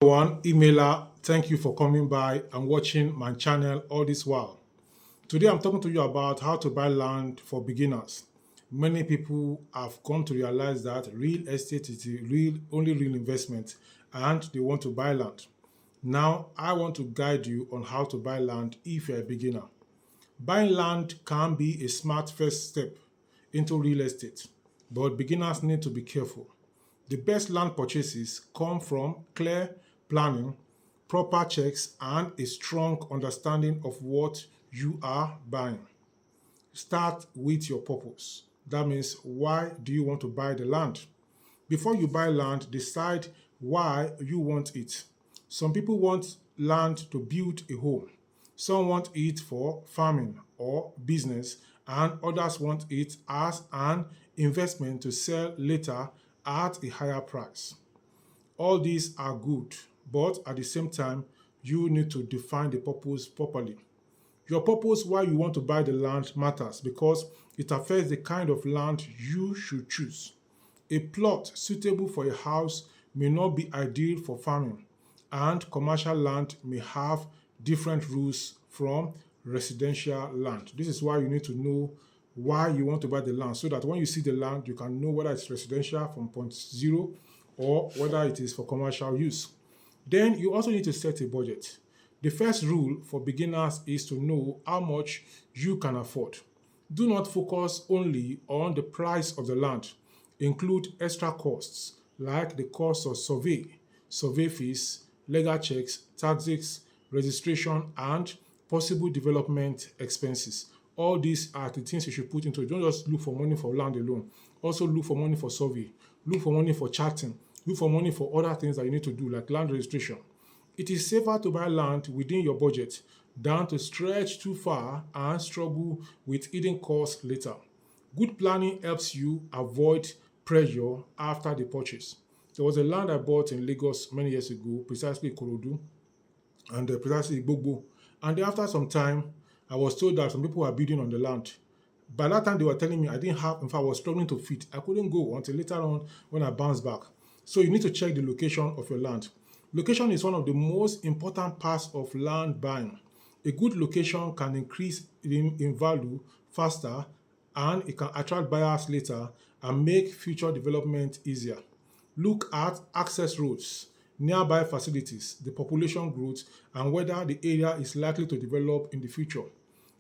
One emailer, thank you for coming by and watching my channel all this while. Today I'm talking to you about how to buy land for beginners. Many people have come to realize that real estate is the only real investment and they want to buy land. Now I want to guide you on how to buy land if you're a beginner. Buying land can be a smart first step into real estate, but beginners need to be careful. The best land purchases come from clear planning, proper checks, and a strong understanding of what you are buying. Start with your purpose. That means, why do you want to buy the land? Before you buy land, decide why you want it. Some people want land to build a home. Some want it for farming or business, and others want it as an investment to sell later at a higher price. All these are good, but at the same time, you need to define the purpose properly. Your purpose why you want to buy the land matters because it affects the kind of land you should choose. A plot suitable for a house may not be ideal for farming, and commercial land may have different rules from residential land. This is why you need to know why you want to buy the land so that when you see the land, you can know whether it's residential from point zero or whether it is for commercial use. Then you also need to set a budget. The first rule for beginners is to know how much you can afford. Do not focus only on the price of the land. Include extra costs like the cost of survey fees, legal checks, taxes, registration, and possible development expenses. All these are the things you should put into it. Don't just look for money for land alone. Also look for money for survey, look for money for charting, look for money for other things that you need to do like land registration. It is safer to buy land within your budget than to stretch too far and struggle with hidden costs later. Good planning helps you avoid pressure after the purchase. There was a land I bought in Lagos many years ago, precisely Ikorodu, and precisely Gbogbo. And then after some time, I was told that some people were building on the land. By that time, they were telling me I didn't have, in fact, I was struggling to fit. I couldn't go until later on when I bounced back. So you need to check the location of your land. Location is one of the most important parts of land buying. A good location can increase in value faster and it can attract buyers later and make future development easier. Look at access roads, nearby facilities, the population growth, and whether the area is likely to develop in the future.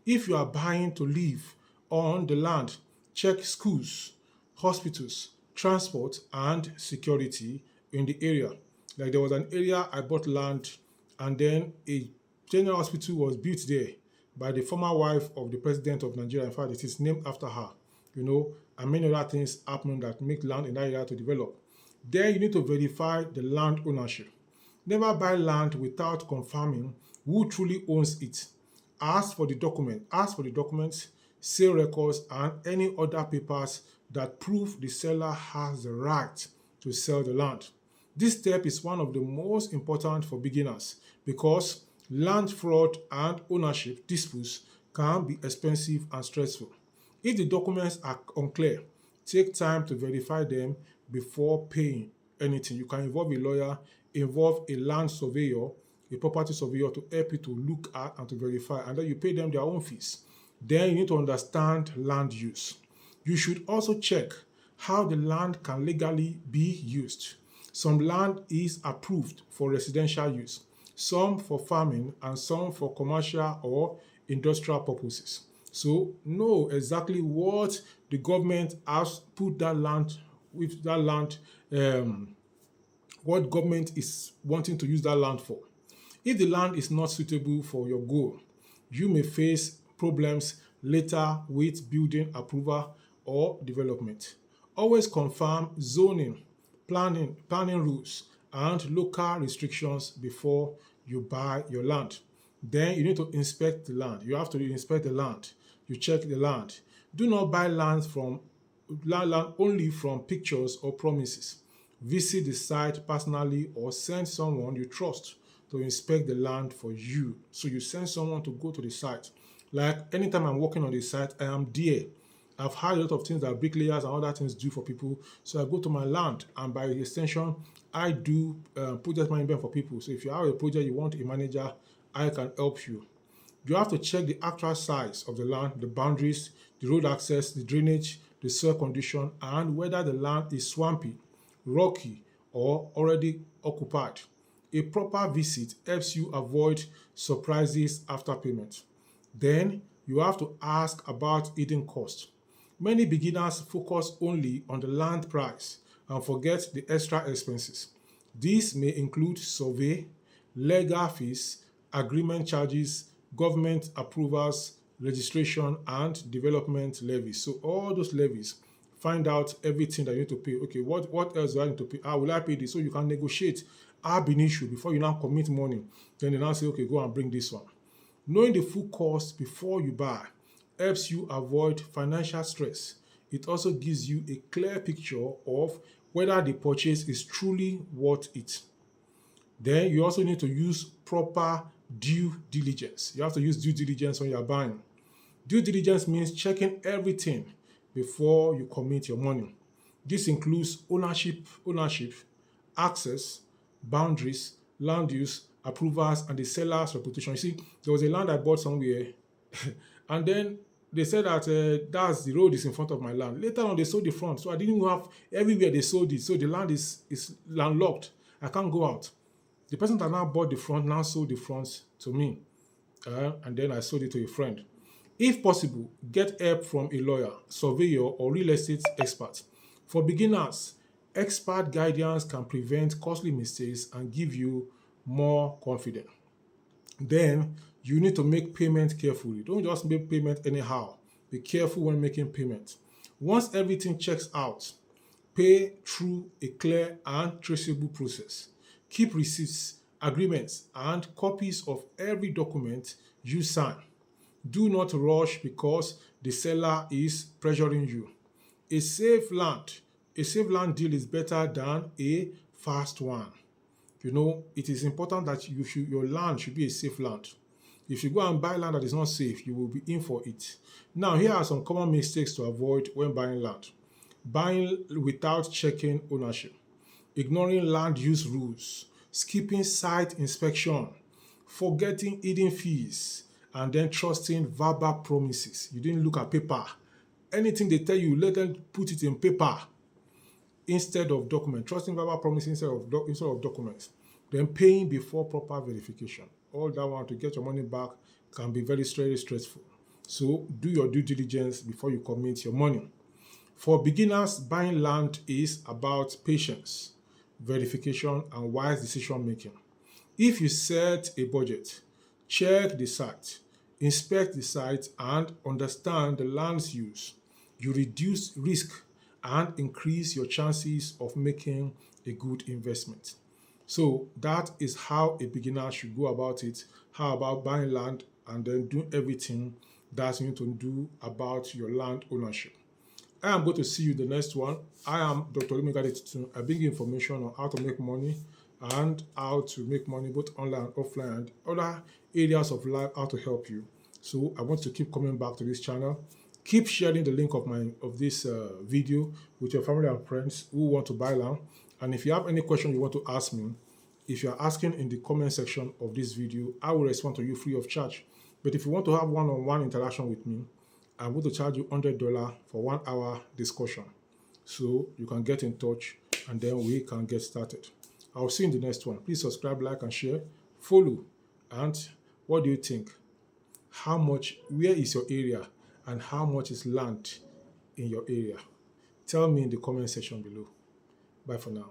If you are buying to live on the land, check schools, hospitals, transport, and security in the area. Like there was an area I bought land, and then a general hospital was built there by the former wife of the president of Nigeria. In fact, it is named after her, and many other things happening that make land in that area to develop. Then you need to verify the land ownership. Never buy land without confirming who truly owns it. Ask for the documents, sale records, and any other papers that prove the seller has the right to sell the land. This step is one of the most important for beginners because land fraud and ownership disputes can be expensive and stressful. If the documents are unclear, take time to verify them before paying anything. You can involve a lawyer, involve a land surveyor, a property surveyor to help you to look at and to verify, and then you pay them their own fees. Then you need to understand land use. You should also check how the land can legally be used. Some land is approved for residential use, some for farming, and some for commercial or industrial purposes. So know exactly what the government has put that land with that land, what government is wanting to use that land for. If the land is not suitable for your goal, you may face problems later with building approval or development. Always confirm zoning, planning rules, and local restrictions before you buy your land. Then you need to inspect the land. You have to inspect the land. You check the land. Do not buy land only from pictures or promises. Visit the site personally or send someone you trust to inspect the land for you. So you send someone to go to the site. Like anytime I'm working on the site, I am there. I've heard a lot of things that bricklayers and other things do for people. So I go to my land and by extension, I do project management for people. So if you have a project you want a manager, I can help you. You have to check the actual size of the land, the boundaries, the road access, the drainage, the soil condition, and whether the land is swampy, rocky, or already occupied. A proper visit helps you avoid surprises after payment. Then you have to ask about hidden cost. Many beginners focus only on the land price and forget the extra expenses. These may include survey, legal fees, agreement charges, government approvals, registration, and development levies. So all those levies, find out everything that you need to pay. Okay, what else do I need to pay? Will I pay this? So you can negotiate ab initio before you now commit money. Then they now say, okay, go and bring this one. Knowing the full cost before you buy helps you avoid financial stress. It also gives you a clear picture of whether the purchase is truly worth it. Then you also need to use proper due diligence. You have to use due diligence when you're buying. Due diligence means checking everything before you commit your money. This includes ownership, access, boundaries, land use, approvals, and the seller's reputation. You see, there was a land I bought somewhere, and then they said that that's the road is in front of my land. Later on, they sold the front, so I didn't even have everywhere they sold it. So the land is landlocked. I can't go out. The person that now bought the front now sold the front to me, and then I sold it to a friend. If possible, get help from a lawyer, surveyor, or real estate expert. For beginners, expert guidance can prevent costly mistakes and give you more confidence. Then you need to make payment carefully. Don't just make payment anyhow. Be careful when making payment. Once everything checks out, pay through a clear and traceable process. Keep receipts, agreements, and copies of every document you sign. Do not rush because the seller is pressuring you. A safe land, a safe land deal is better than a fast one. It is important that your land should be a safe land. If you go and buy land that is not safe, you will be in for it. Now, here are some common mistakes to avoid when buying land. Buying without checking ownership, ignoring land use rules, skipping site inspection, forgetting hidden fees, and then trusting verbal promises. You didn't look at paper. Anything they tell you, let them put it in paper instead of document. Trusting verbal promises instead of documents. Then paying before proper verification. All that one to get your money back can be very stressful. So do your due diligence before you commit your money. For beginners, buying land is about patience, verification, and wise decision making. If you set a budget, check the site, inspect the site, and understand the land's use, you reduce risk and increase your chances of making a good investment. So that is how a beginner should go about it. How about buying land and then doing everything that you need to do about your land ownership? I am going to see you in the next one. I am Dr. Lumigade. I bring you information on how to make money and how to make money both online and offline and other areas of life, how to help you. So I want to keep coming back to this channel. Keep sharing the link of this video with your family and friends who want to buy land. And if you have any question you want to ask me, if you are asking in the comment section of this video, I will respond to you free of charge. But if you want to have one-on-one interaction with me, I'm going to charge you $100 for 1 hour discussion. So you can get in touch and then we can get started. I'll see you in the next one. Please subscribe, like, and share. Follow. And what do you think? Where is your area? And how much is land in your area? Tell me in the comment section below. Bye for now.